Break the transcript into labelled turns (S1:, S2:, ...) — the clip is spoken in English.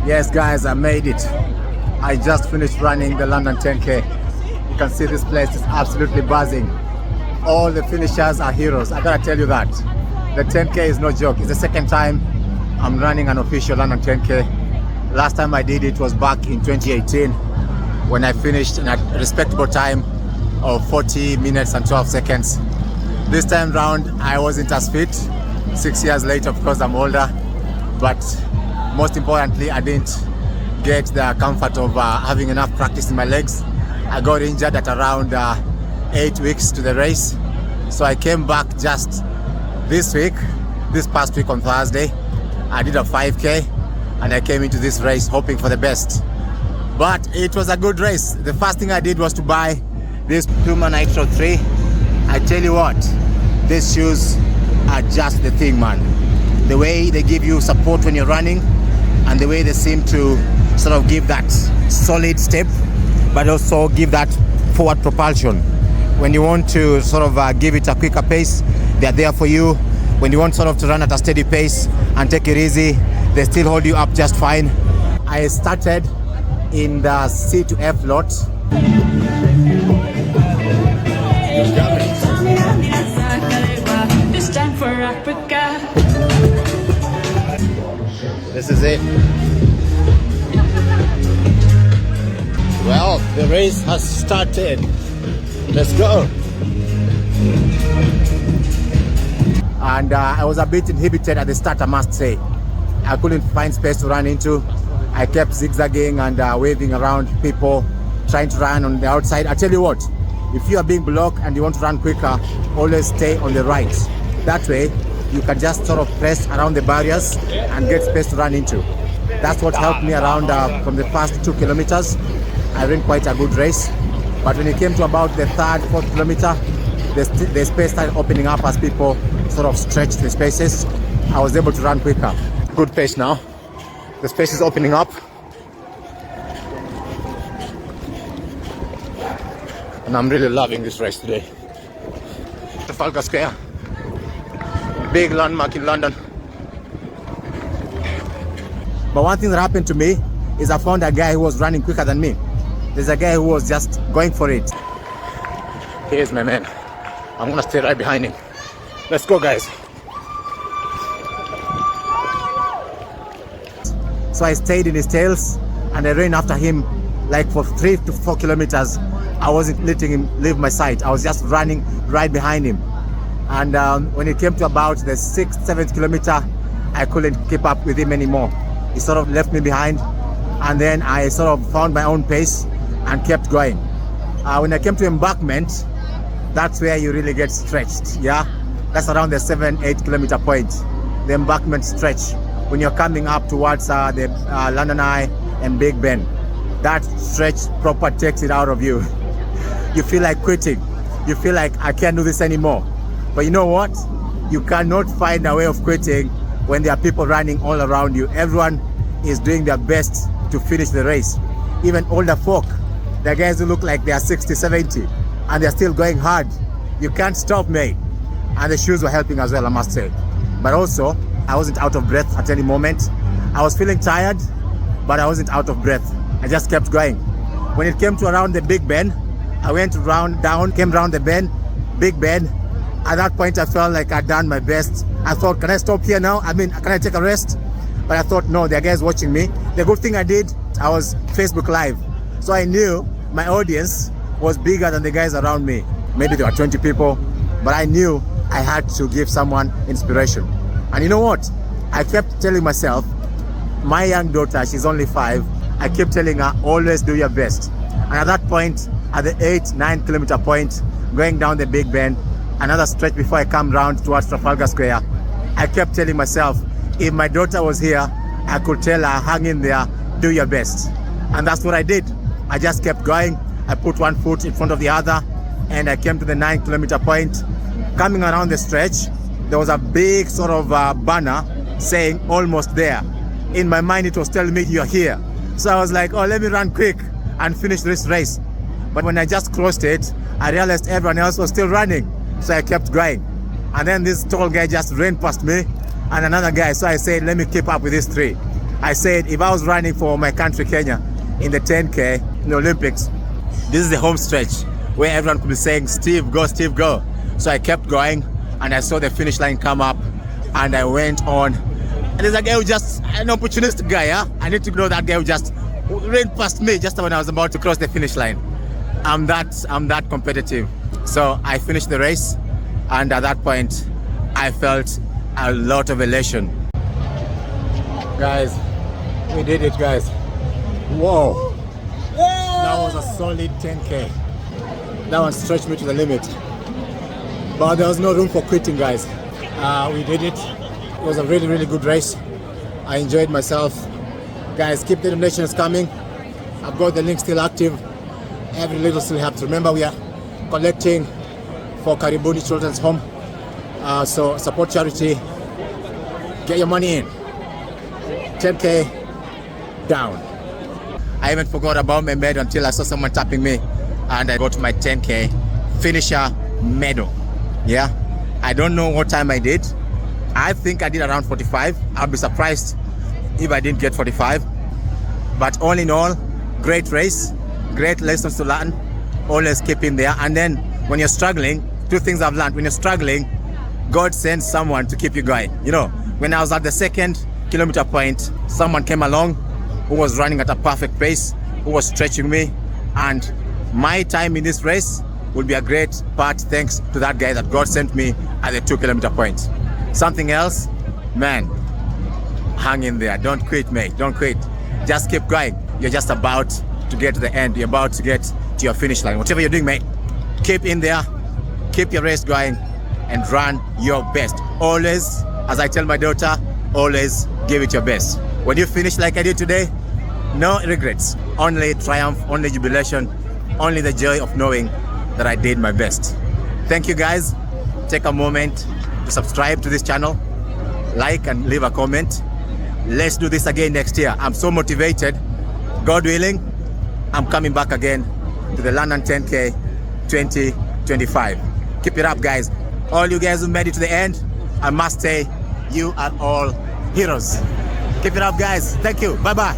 S1: Yes guys, I made it. I just finished running the London 10K. You can see this place is absolutely buzzing. All the finishers are heroes, I gotta tell you that. The 10K is no joke. It's the second time I'm running an official London 10K. Last time I did it was back in 2018 when I finished in a respectable time of 40 minutes and 12 seconds. This time round I wasn't as fit. 6 years later, of course, I'm older, but most importantly, I didn't get the comfort of having enough practice in my legs. I got injured at around 8 weeks to the race. So I came back just this past week on Thursday. I did a 5K and I came into this race hoping for the best. But it was a good race. The first thing I did was to buy this Puma Nitro 3. I tell you what, these shoes are just the thing, man. The way they give you support when you're running and the way they seem to sort of give that solid step but also give that forward propulsion. When you want to sort of give it a quicker pace, they're there for you. When you want sort of to run at a steady pace and take it easy, they still hold you up just fine. I started in the C to F lot. This is it. Well, the race has started. Let's go. And I was a bit inhibited at the start, I must say. I couldn't find space to run into. I kept zigzagging and waving around people, trying to run on the outside. I tell you what, if you are being blocked and you want to run quicker, always stay on the right. That way, you can just sort of press around the barriers and get space to run into. That's what helped me around from the first 2 kilometers. I ran quite a good race. But when it came to about the 3rd, 4th kilometer, the space started opening up as people sort of stretched the spaces. I was able to run quicker. Good pace now. The space is opening up. And I'm really loving this race today. Trafalgar Square. Big landmark in London. But one thing that happened to me is I found a guy who was running quicker than me. There's a guy who was just going for it. Here's my man. I'm gonna stay right behind him. Let's go, guys. So I stayed in his tails and I ran after him like for 3 to 4 kilometers. I wasn't letting him leave my sight. I was just running right behind him. And when it came to about the 6th, 7th kilometer, I couldn't keep up with him anymore. He sort of left me behind, and then I sort of found my own pace and kept going. When I came to embankment, that's where you really get stretched, yeah? That's around the 7-8 kilometer point, the embankment stretch. When you're coming up towards the London Eye and Big Ben, that stretch proper takes it out of you. You feel like quitting. You feel like, I can't do this anymore. But you know what? You cannot find a way of quitting when there are people running all around you. Everyone is doing their best to finish the race. Even older folk, the guys who look like they are 60, 70, and they're still going hard. You can't stop, mate. And the shoes were helping as well, I must say. But also, I wasn't out of breath at any moment. I was feeling tired, but I wasn't out of breath. I just kept going. When it came to around the Big Ben, I went down, came around the bend, Big Ben. At that point, I felt like I'd done my best. I thought, can I stop here now? I mean, can I take a rest? But I thought, no, there are guys watching me. The good thing I did, I was Facebook Live. So I knew my audience was bigger than the guys around me. Maybe there were 20 people, but I knew I had to give someone inspiration. And you know what? I kept telling myself, my young daughter, she's only 5. I kept telling her, always do your best. And at that point, at the 8-9 kilometer point, going down the Big Ben, another stretch before I come round towards Trafalgar Square, I kept telling myself, if my daughter was here, I could tell her, hang in there, do your best. And that's what I did. I just kept going. I put one foot in front of the other, and I came to the 9 kilometer point. Coming around the stretch, there was a big sort of banner saying, almost there. In my mind, it was telling me, you're here. So I was like, oh, let me run quick and finish this race. But when I just crossed it, I realized everyone else was still running. So I kept going. And then this tall guy just ran past me and another guy. So I said, let me keep up with these 3. I said if I was running for my country, Kenya, in the 10K in the Olympics, this is the home stretch where everyone could be saying, Steve, go, Steve, go. So I kept going and I saw the finish line come up and I went on. And there's a guy who just, an opportunistic guy, yeah? I need to know that guy who just ran past me just when I was about to cross the finish line. I'm that competitive. So I finished the race, and at that point, I felt a lot of elation. Guys, we did it, guys. Whoa. That was a solid 10K. That one stretched me to the limit. But there was no room for quitting, guys. We did it. It was a really, really good race. I enjoyed myself. Guys, keep the donations coming. I've got the link still active. Every little still helps. Remember, we are collecting for Karibuni Children's Home. So support charity. Get your money in. 10K down. I even forgot about my medal until I saw someone tapping me, and I got my 10K finisher medal. Yeah, I don't know what time I did. I think I did around 45. I'll be surprised if I didn't get 45. But all in all, great race, great lessons to learn. Always keep in there. And then when you're struggling, two things I've learned. When you're struggling, God sends someone to keep you going. You know, when I was at the 2nd kilometer point, someone came along who was running at a perfect pace, who was stretching me. And my time in this race will be a great part thanks to that guy that God sent me at the 2 kilometer point. Something else, man, hang in there. Don't quit, mate. Don't quit. Just keep going. You're just about to get to the end. You're about to get to your finish line. Whatever you're doing, mate, keep in there. Keep your race going and run your best. Always, as I tell my daughter, always give it your best. When you finish like I did today, no regrets. Only triumph, only jubilation, only the joy of knowing that I did my best. Thank you, guys. Take a moment to subscribe to this channel, like and leave a comment. Let's do this again next year. I'm so motivated. God willing, I'm coming back again to the London 10K 2025. Keep it up, guys. All you guys who made it to the end, I must say, you are all heroes. Keep it up, guys. Thank you. Bye-bye.